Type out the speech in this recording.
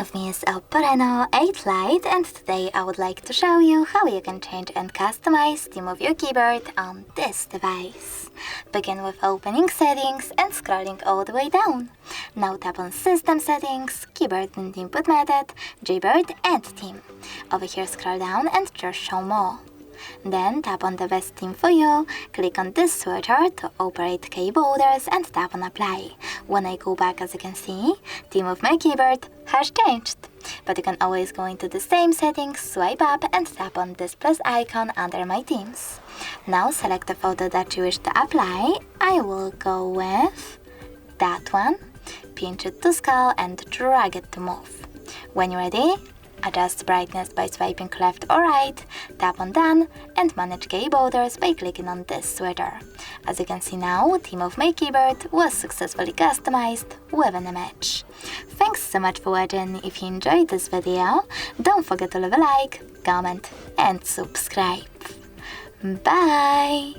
of me is OPPO Reno8 Lite, and today I would like to show you how you can change and customize theme of your keyboard on this device. Begin with opening settings and scrolling all the way down. Now tap on System Settings, Keyboard and Input Method, Gboard and Theme. Over here scroll down and just Show More. Then tap on the best theme for you, click on this switcher to operate keyboarders and tap on Apply. When I go back, as you can see, theme of my keyboard has changed. But you can always go into the same settings, swipe up and tap on this plus icon under my themes. Now select the photo that you wish to apply. I will go with that one, pinch it to scale and drag it to move. When you're ready, adjust brightness by swiping left or right, tap on Done, and manage keyboarders by clicking on this switcher. As you can see now, theme of my keyboard was successfully customized with an image. Thanks so much for watching. If you enjoyed this video, don't forget to leave a like, comment and subscribe. Bye!